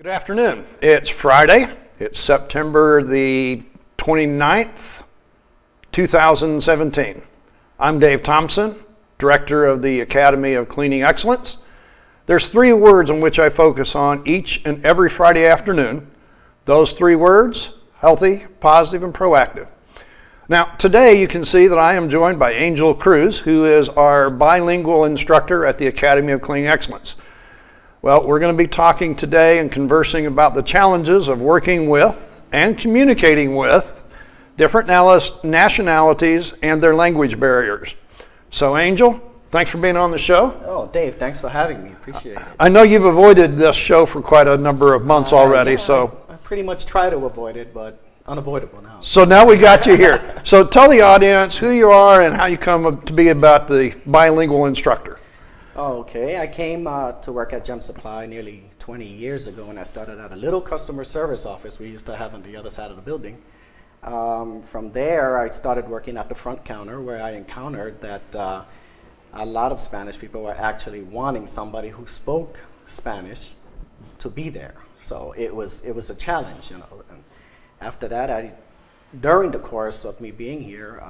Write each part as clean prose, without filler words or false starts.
Good afternoon. It's Friday. It's September the 29th, 2017. I'm Dave Thompson, Director of the Academy of Cleaning Excellence. There's three words on which I focus on each and every Friday afternoon. Those three words: healthy, positive, and proactive. Now, today you can see that I am joined by Angel Cruz, who is our bilingual instructor at the Academy of Cleaning Excellence. Well, we're going to be talking today and conversing about the challenges of working with and communicating with different nationalities and their language barriers. So, Angel, thanks for being on the show. Oh, Dave, thanks for having me. Appreciate it. I know you've avoided this show for quite a number of months already. I pretty much try to avoid it, but unavoidable now. So now we got you here. So tell the audience who you are and how you come to be about the bilingual instructor. Okay, I came to work at Gem Supply nearly 20 years ago, and I started at a little customer service office we used to have on the other side of the building. From there, I started working at the front counter, where I encountered that a lot of Spanish people were actually wanting somebody who spoke Spanish to be there. So it was a challenge, you know. And after that, during the course of me being here,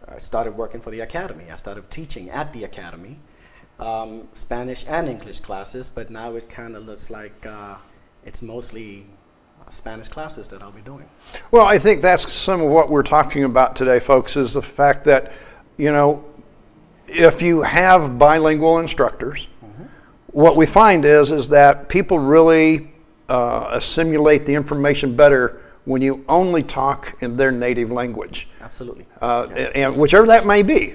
I started working for the Academy. I started teaching at the Academy, Spanish and English classes, but now it kind of looks like it's mostly Spanish classes that I'll be doing. Well, I think that's some of what we're talking about today, folks, is the fact that, you know, if you have bilingual instructors, what we find is that people really assimilate the information better when you only talk in their native language. Absolutely. Yes. And whichever that may be.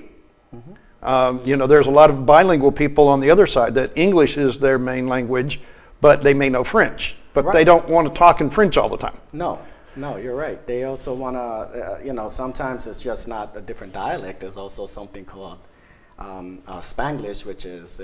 You know, there's a lot of bilingual people on the other side that English is their main language, but they may know French, but they don't want to talk in French all the time. No, you're right. They also want to, you know, sometimes it's just not a different dialect. There's also something called Spanglish, which is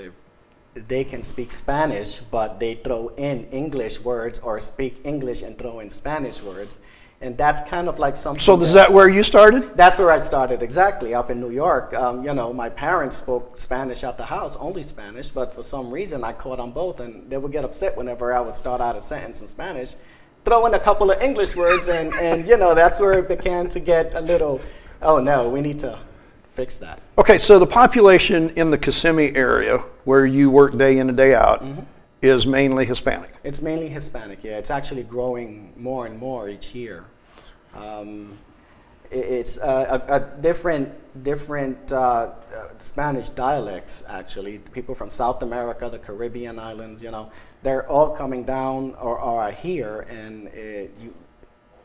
they can speak Spanish, but they throw in English words, or speak English and throw in Spanish words. And that's kind of like something. So is that where you started? That's where I started, exactly, up in New York. You know, my parents spoke Spanish at the house, only Spanish, but for some reason I caught on both, and they would get upset whenever I would start out a sentence in Spanish, throw in a couple of English words, and you know, that's where it began to get a little, oh no, we need to fix that. Okay, so the population in the Kissimmee area, where you work day in and day out, is mainly Hispanic. It's mainly Hispanic, yeah. It's actually growing more and more each year. It's a different Spanish dialects, actually. People from South America, the Caribbean islands, you know, they're all coming down or are here, and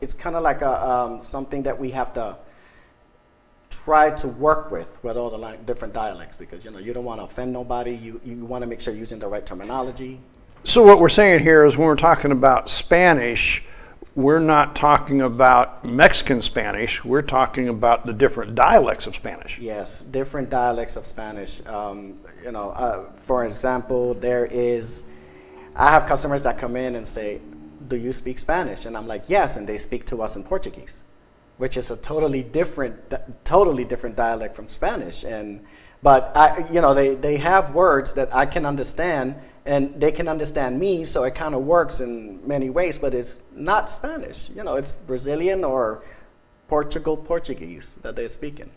it's kind of like something that we have to try to work with all the different dialects, because, you know, you don't want to offend nobody. You want to make sure you're using the right terminology. So what we're saying here is when we're talking about Spanish, we're not talking about Mexican Spanish. We're talking about the different dialects of Spanish. Yes, different dialects of Spanish. You know, for example, I have customers that come in and say, "Do you speak Spanish?" And I'm like, "Yes," and they speak to us in Portuguese, which is a totally different dialect from Spanish. But you know, they have words that I can understand, and they can understand me, so it kind of works in many ways, but it's not Spanish. You know, it's Brazilian or Portuguese that they're speaking.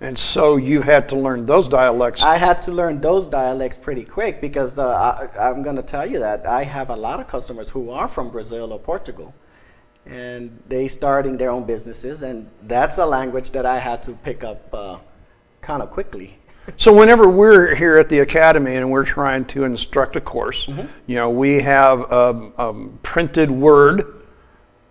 And so you had to learn those dialects. I had to learn those dialects pretty quick, because I'm going to tell you that I have a lot of customers who are from Brazil or Portugal, and they starting their own businesses, and that's a language that I had to pick up kind of quickly. So whenever we're here at the Academy and we're trying to instruct a course, you know, we have a printed word,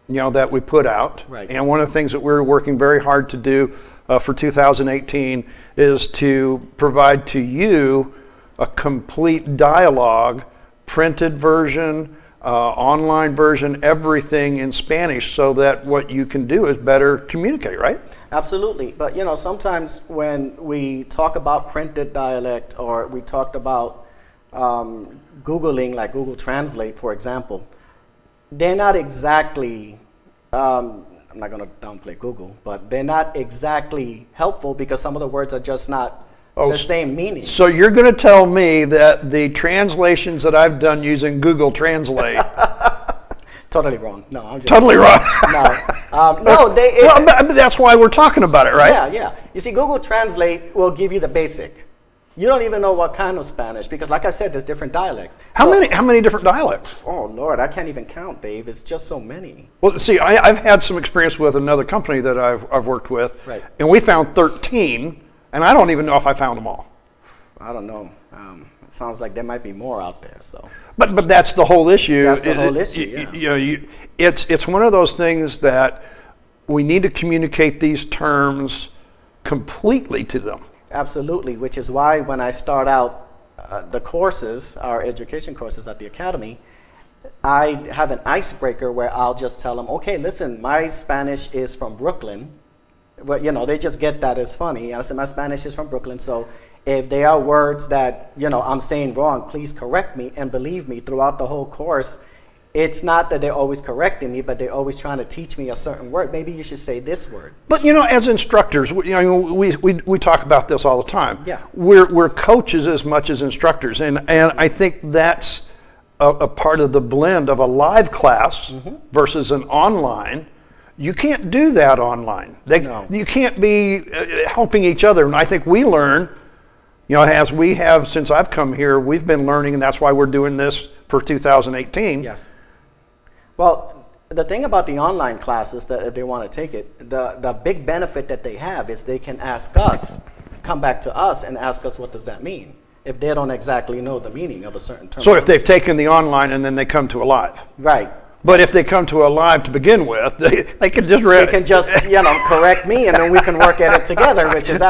you know, that we put out. Right. And one of the things that we're working very hard to do for 2018 is to provide to you a complete dialogue, printed version, online version, everything in Spanish, so that what you can do is better communicate, right? Absolutely. But, you know, sometimes when we talk about printed dialect, or we talked about Googling, like Google Translate, for example, they're not exactly, I'm not going to downplay Google, but they're not exactly helpful, because some of the words are just not the same meaning. So you're going to tell me that the translations that I've done using Google Translate Totally wrong. No, I'm just totally wrong. No, but that's why we're talking about it, right? Yeah, yeah. You see, Google Translate will give you the basic. You don't even know what kind of Spanish, because like I said, there's different dialects. How many different dialects? Oh Lord, I can't even count, Dave. It's just so many. Well, see, I've had some experience with another company that I've worked with, right, and we found 13, and I don't even know if I found them all. I don't know. It sounds like there might be more out there. So. But that's the whole issue. That's the whole issue. Yeah. You know, it's one of those things that we need to communicate these terms completely to them. Absolutely, which is why when I start out the courses, our education courses at the Academy, I have an icebreaker where I'll just tell them, okay, listen, my Spanish is from Brooklyn. Well, you know, they just get that as funny. I said, my Spanish is from Brooklyn, so if there are words that, you know, I'm saying wrong, please correct me. And believe me, throughout the whole course, it's not that they're always correcting me, but they're always trying to teach me a certain word. Maybe you should say this word. But you know, as instructors, you know, we talk about this all the time. Yeah. We're coaches as much as instructors, and I think that's a part of the blend of a live class versus an online. You can't do that online. No. You can't be helping each other, and I think we learn. You know, as we have since I've come here, we've been learning, and that's why we're doing this for 2018. Yes. Well, the thing about the online classes that if they want to take it, the big benefit that they have is they can ask us, come back to us and ask us what does that mean, if they don't exactly know the meaning of a certain term. So if they've taken the online and then they come to a live. Right. But if they come to a live to begin with, they can just They can just, you know, correct me, and then we can work at it together, which is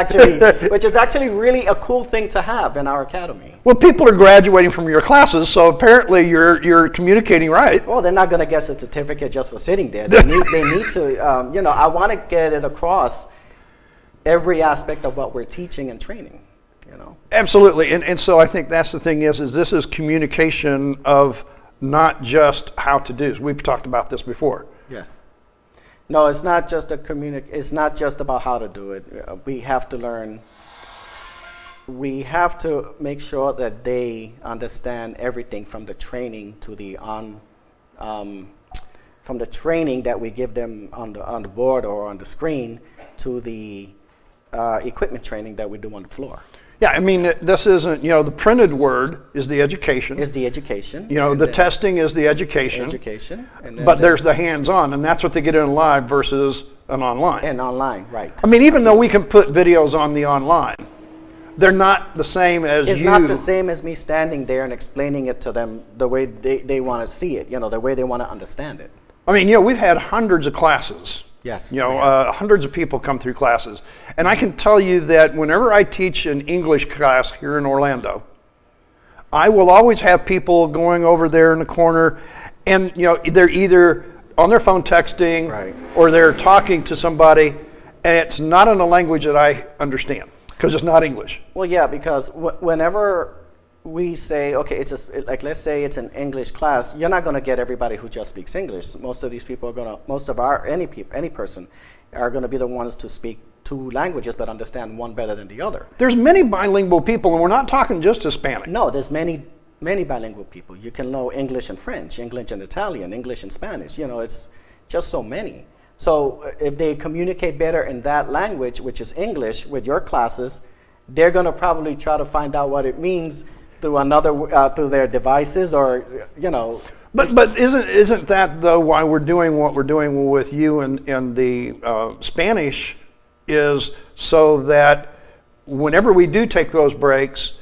actually really a cool thing to have in our academy. Well, people are graduating from your classes, so apparently you're communicating right. Well, they're not going to get a certificate just for sitting there. They need to, you know, I want to get it across every aspect of what we're teaching and training, you know. Absolutely, and so I think that's the thing is this is communication of not just how to do. We've talked about this before. Yes. No, it's not just it's not just about how to do it. We have to learn. We have to make sure that they understand everything from the training to the from the training that we give them on the board or on the screen to the equipment training that we do on the floor. Yeah, I mean, this isn't, you know, the printed word is the education. Is the education. You know, the testing is the education. Education. And but there's the hands-on, and that's what they get in live versus an online. And online, right. I mean, even though we can put videos on the online, they're not the same as It's not the same as me standing there and explaining it to them the way they want to see it, you know, the way they want to understand it. I mean, you know, we've had hundreds of classes. Yes. You know, hundreds of people come through classes. And I can tell you that whenever I teach an English class here in Orlando, I will always have people going over there in the corner, and, you know, they're either on their phone texting, right, or they're talking to somebody, and it's not in a language that I understand, because it's not English. Well, yeah, because whenever we say, okay, it's like, let's say it's an English class, you're not going to get everybody who just speaks English. Most of these people are going to, any person are going to be the ones to speak two languages but understand one better than the other. There's many bilingual people, and we're not talking just Hispanic. No, there's many bilingual people. You can know English and French, English and Italian, English and Spanish. You know, it's just so many. So if they communicate better in that language, which is English, with your classes, they're going to probably try to find out what it means through through their devices, or, you know. But isn't that though why we're doing what we're doing with you and the Spanish, is so that whenever we do take those breaks,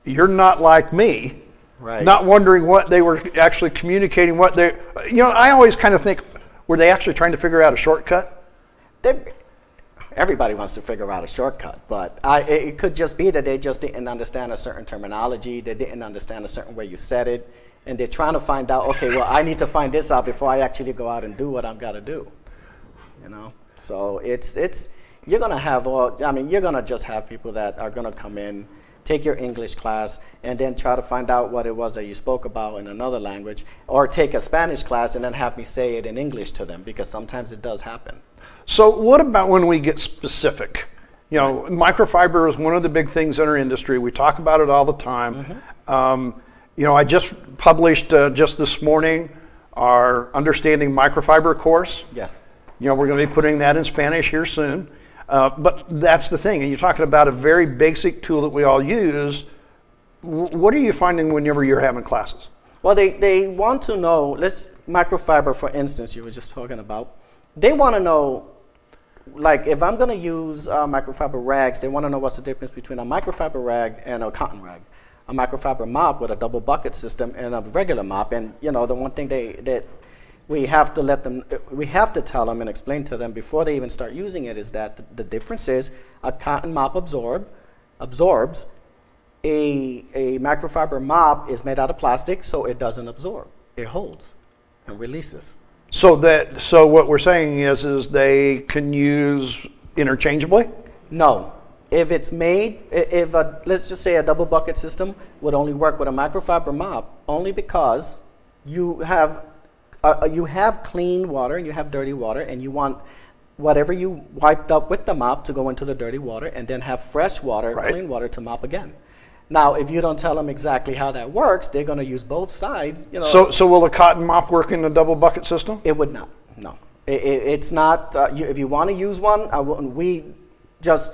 you're not like me, right, not wondering what they were actually communicating. What they, you know, I always kind of think, were they actually trying to figure out a shortcut? Everybody wants to figure out a shortcut, but it could just be that they just didn't understand a certain terminology, they didn't understand a certain way you said it, and they're trying to find out, okay, well, I need to find this out before I actually go out and do what I've got to do, you know? So you're going to have you're going to just have people that are going to come in, take your English class, and then try to find out what it was that you spoke about in another language, or take a Spanish class and then have me say it in English to them, because sometimes it does happen. So what about when we get specific You know, microfiber is one of the big things in our industry. We talk about it all the time. You know, I just published just this morning our Understanding Microfiber course. Yes. You know, we're going to be putting that in Spanish here soon. But that's the thing, and you're talking about a very basic tool that we all use. What are you finding whenever you're having classes? Well, they want to know, microfiber, for instance, you were just talking about. They want to know, like, if I'm going to use microfiber rags, they want to know what's the difference between a microfiber rag and a cotton rag. A microfiber mop with a double bucket system and a regular mop. And, you know, the one thing that we have to tell them and explain to them before they even start using it is that the difference is a cotton mop absorbs. A microfiber mop is made out of plastic, so it doesn't absorb. It holds and releases. So what we're saying is they can use interchangeably? No. If it's made, let's just say a double bucket system would only work with a microfiber mop, only because you have clean water and you have dirty water, and you want whatever you wiped up with the mop to go into the dirty water, and then have fresh water, clean water to mop again. Now, if you don't tell them exactly how that works, they're going to use both sides. You know. So will a cotton mop work in a double bucket system? It would not. No, it's not. If you want to use one, I wouldn't.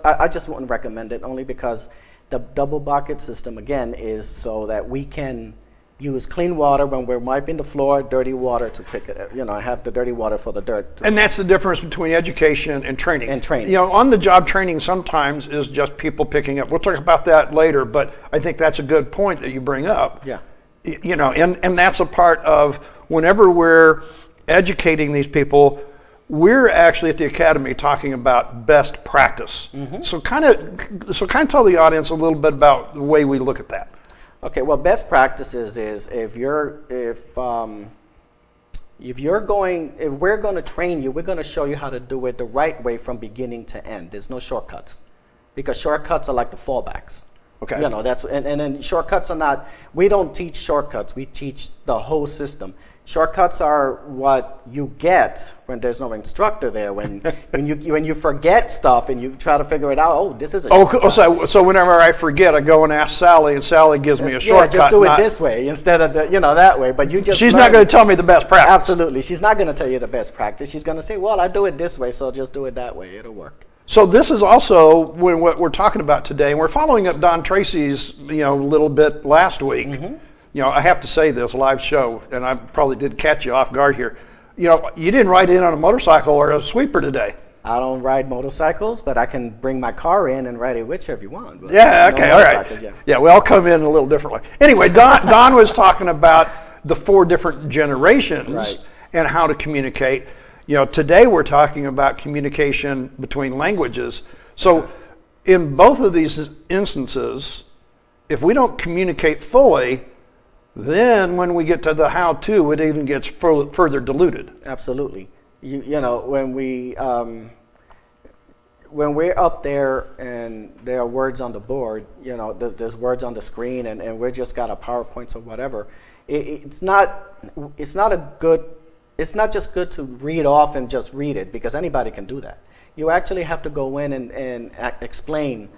I just wouldn't recommend it, only because the double bucket system, again, is so that we can use clean water when we're wiping the floor, dirty water to pick it, you know, have the dirty water for the dirt. And that's the difference between education and training. And training. You know, on-the-job training sometimes is just people picking up. We'll talk about that later, but I think that's a good point that you bring up. Yeah. You know, and that's a part of whenever we're educating these people, we're actually at the Academy talking about best practice. So kind of tell the audience a little bit about the way we look at that. Okay, well, best practices is if we're going to train you, we're going to show you how to do it the right way from beginning to end. There's no shortcuts, because shortcuts are like the fallbacks. Okay. You know, and then shortcuts are not. We don't teach shortcuts. We teach the whole system. Shortcuts are what you get when there's no instructor there. When you forget stuff and you try to figure it out. Oh, this is a shortcut. So whenever I forget, I go and ask Sally, and Sally gives me a shortcut. Yeah, just do it this way instead of that way. But you just. She's not going to tell me the best practice. Absolutely, she's not going to tell you the best practice. She's going to say, "Well, I do it this way, so just do it that way. It'll work." So this is also what we're talking about today, and we're following up Don Tracy's little bit last week. You know, I have to say this live show, and I probably did catch you off guard here. You know, you didn't ride in on a motorcycle or a sweeper today. I don't ride motorcycles, but I can bring my car in and ride it whichever you want. But yeah, okay, all right. Yeah, we all come in a little differently. Anyway, Don was talking about the 4 different generations and how to communicate. You know, today we're talking about communication between languages. So in both of these instances, if we don't communicate fully, then when we get to the how-to, it even gets further diluted. Absolutely. You know, when we're up there and there are words on the board, you know, there's words on the screen, and we just got a PowerPoint or whatever. It's not just good to read off and just read it, because anybody can do that. You actually have to go in and explain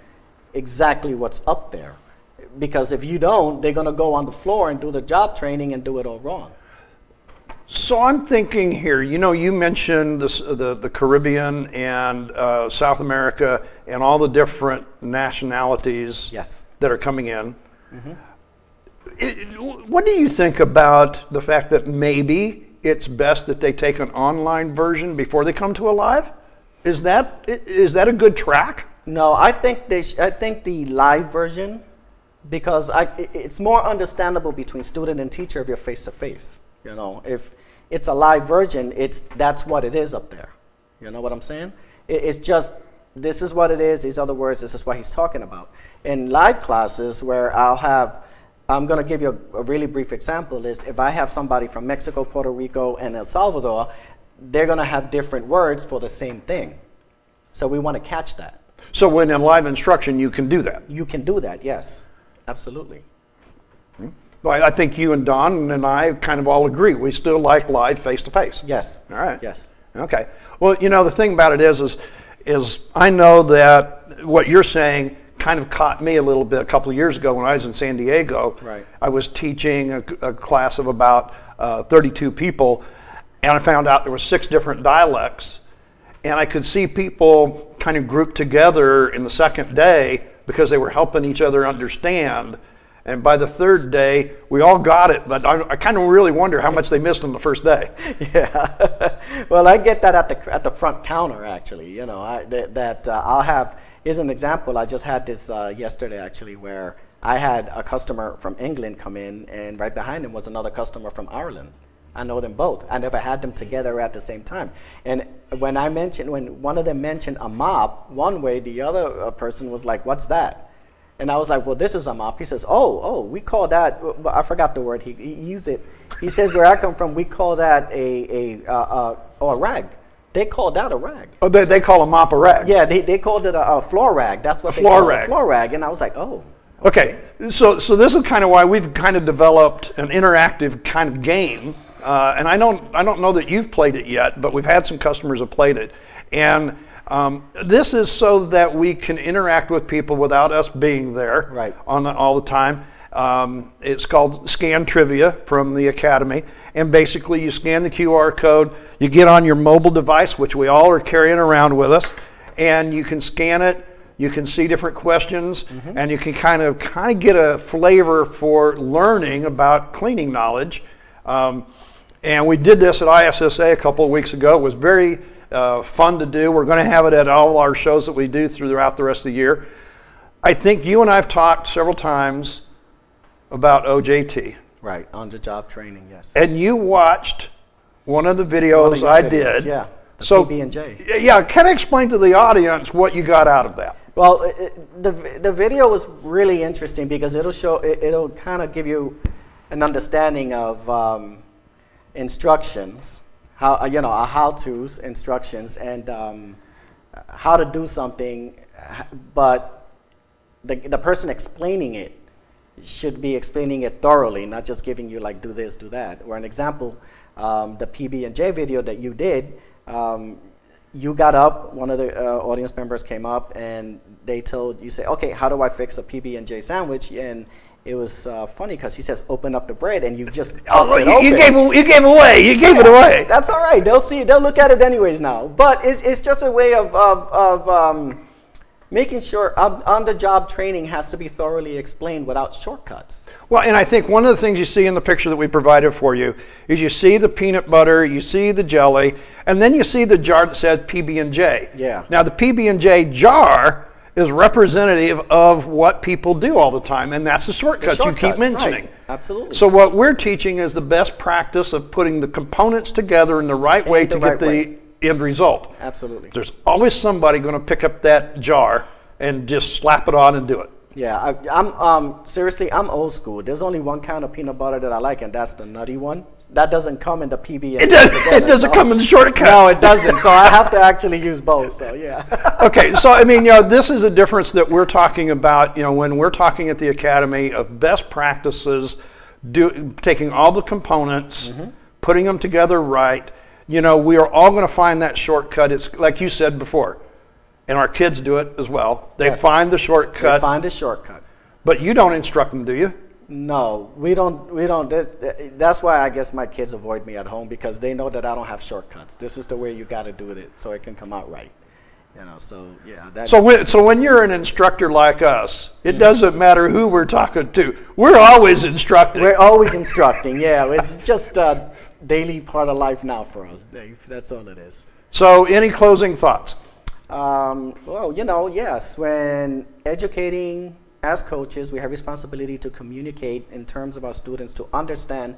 exactly what's up there. Because if you don't, they're going to go on the floor and do the job training and do it all wrong. So I'm thinking here, you know, you mentioned the Caribbean and South America and all the different nationalities that are coming in. What do you think about the fact that maybe it's best that they take an online version before they come to a live? Is that a good track? No, I think the live version, because it's more understandable between student and teacher if you're face-to-face. You know, if it's a live version, that's what it is up there. You know what I'm saying? It's just, this is what it is, these other words, this is what he's talking about. In live classes where I'm going to give you a really brief example, is if I have somebody from Mexico, Puerto Rico, and El Salvador, they're going to have different words for the same thing. So we want to catch that. So when in live instruction, you can do that? You can do that, yes. Absolutely. Well, I think you and Don and I kind of all agree. We still like live face-to-face. Yes. All right. Yes. Okay. Well, you know, the thing about it is is I know that what you're saying kind of caught me a little bit a couple of years ago when I was in San Diego. Right. I was teaching a class of about 32 people, and I found out there were 6 different dialects, and I could see people kind of grouped together in the second day because they were helping each other understand. And by the third day, we all got it, but I kind of really wonder how much they missed on the first day. Yeah. Well, I get that at the front counter, actually. You know, I'll have, here's an example. I just had this yesterday, actually, where I had a customer from England come in, and right behind him was another customer from Ireland. I know them both. I never had them together at the same time. And when one of them mentioned a mop one way, the other person was like, "What's that?" And I was like, "Well, this is a mop." He says, "Oh, we call that," I forgot the word, he used it. He says, "Where I come from, we call that a rag." They call that a rag. Oh, they call a mop a rag? Yeah, they called it a floor rag. That's what they call it, a floor rag. And I was like, oh. Okay, so this is kind of why we've kind of developed an interactive kind of game. And I don't know that you've played it yet, but we've had some customers have played it. And this is so that we can interact with people without us being there all the time. It's called Scan Trivia from the Academy. And basically you scan the QR code, you get on your mobile device, which we all are carrying around with us, and you can scan it, you can see different questions, and you can kind of get a flavor for learning about cleaning knowledge. And we did this at ISSA a couple of weeks ago. It was very fun to do. We're going to have it at all our shows that we do throughout the rest of the year. I think you and I have talked several times about OJT. Right, on-the-job training, yes. And you watched one of the videos I did. Yeah, the so, PB&J. Yeah, can I explain to the audience what you got out of that? Well, the video was really interesting because it'll kind of give you an understanding of instructions, how-tos, instructions, and how to do something, but the person explaining it should be explaining it thoroughly, not just giving you like do this, do that. Or an example, the PB&J video that you did, you got up, one of the audience members came up and they told you, say, okay, how do I fix a PB&J sandwich? And it was funny because he says, open up the bread, and you just you gave it away. That's all right. They'll look at it anyways now. But it's just a way of making sure on-the-job training has to be thoroughly explained without shortcuts. Well, and I think one of the things you see in the picture that we provided for you is you see the peanut butter, you see the jelly, and then you see the jar that says PB&J. Yeah. Now, the PB&J jar is representative of what people do all the time, and that's the shortcuts you keep mentioning. Right. Absolutely. So what we're teaching is the best practice of putting the components together in the right way to get the end result. Absolutely. There's always somebody going to pick up that jar and just slap it on and do it. Yeah, I'm seriously, I'm old school. There's only one kind of peanut butter that I like, and that's the nutty one. That doesn't come in the PB. It doesn't come in the shortcut. No, it doesn't. So I have to actually use both. So yeah. Okay, so I mean, this is a difference that we're talking about. When we're talking at the Academy of best practices, taking all the components, putting them together right. We are all going to find that shortcut. It's like you said before, and our kids do it as well. They find the shortcut. They find the shortcut. But you don't instruct them, do you? No, we don't. That's why I guess my kids avoid me at home, because they know that I don't have shortcuts. This is the way you got to do it so it can come out right. So yeah. So when you're an instructor like us, it doesn't matter who we're talking to. We're always instructing. We're always instructing. Yeah, it's just a daily part of life now for us, Dave. That's all it is. So any closing thoughts? Well, yes. When educating as coaches, we have responsibility to communicate in terms of our students to understand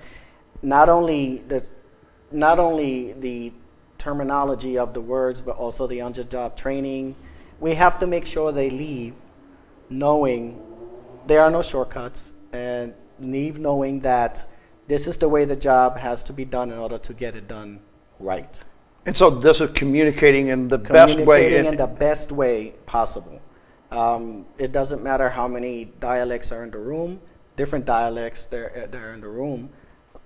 not only the terminology of the words, but also the on-the-job training. We have to make sure they leave knowing there are no shortcuts, and leave knowing that this is the way the job has to be done in order to get it done right. And so this is communicating in the best way. Communicating in the best way possible. It doesn't matter how many dialects are in the room, different dialects they're in the room,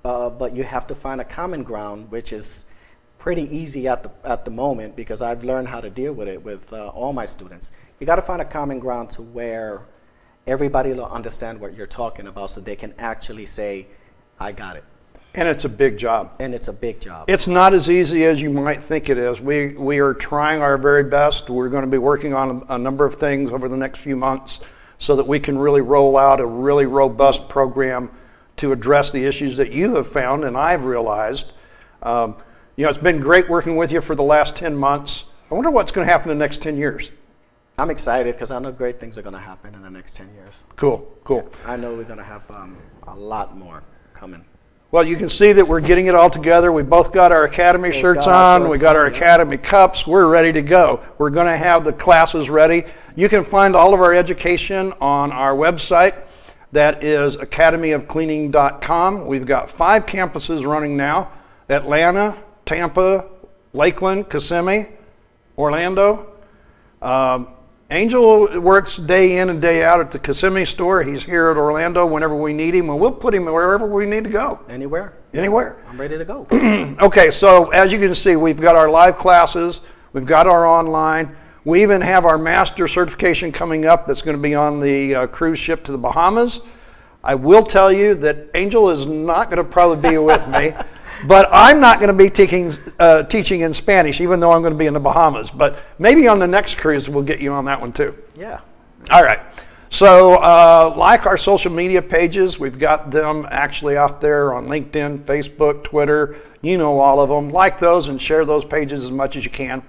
but you have to find a common ground, which is pretty easy at the moment because I've learned how to deal with it with all my students. You got to find a common ground to where everybody will understand what you're talking about so they can actually say, I got it. And it's a big job. And it's a big job. It's not as easy as you might think it is. We are trying our very best. We're going to be working on a number of things over the next few months so that we can really roll out a really robust program to address the issues that you have found and I've realized. You know, it's been great working with you for the last 10 months. I wonder what's going to happen in the next 10 years. I'm excited because I know great things are going to happen in the next 10 years. Cool, cool. I know we're going to have a lot more coming. Well, you can see that we're getting it all together. We both got our Academy shirts on. We got our Academy cups. We're ready to go. We're going to have the classes ready. You can find all of our education on our website. That is academyofcleaning.com. We've got 5 campuses running now: Atlanta, Tampa, Lakeland, Kissimmee, Orlando. Angel works day in and day out at the Kissimmee store. He's here at Orlando whenever we need him, and we'll put him wherever we need to go. Anywhere. Anywhere. I'm ready to go. Okay, so as you can see, we've got our live classes. We've got our online. We even have our master certification coming up that's going to be on the cruise ship to the Bahamas. I will tell you that Angel is not going to probably be with me. But I'm not going to be teaching in Spanish, even though I'm going to be in the Bahamas. But maybe on the next cruise, we'll get you on that one too. Yeah. All right. So like our social media pages, we've got them actually out there on LinkedIn, Facebook, Twitter. You know all of them. Like those and share those pages as much as you can.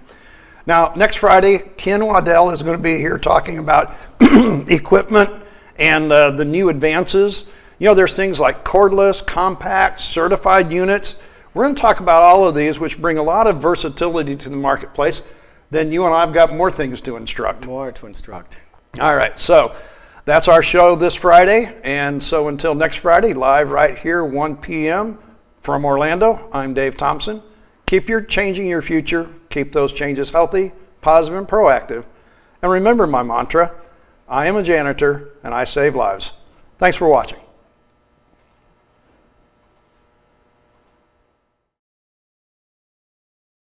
Now, next Friday, Ken Waddell is going to be here talking about equipment and the new advances. You know, there's things like cordless, compact, certified units. We're going to talk about all of these, which bring a lot of versatility to the marketplace. Then you and I have got more things to instruct. More to instruct. All right, so that's our show this Friday. And so until next Friday, live right here, 1 p.m. from Orlando, I'm Dave Thompson. Keep changing your future. Keep those changes healthy, positive, and proactive. And remember my mantra, I am a janitor and I save lives. Thanks for watching.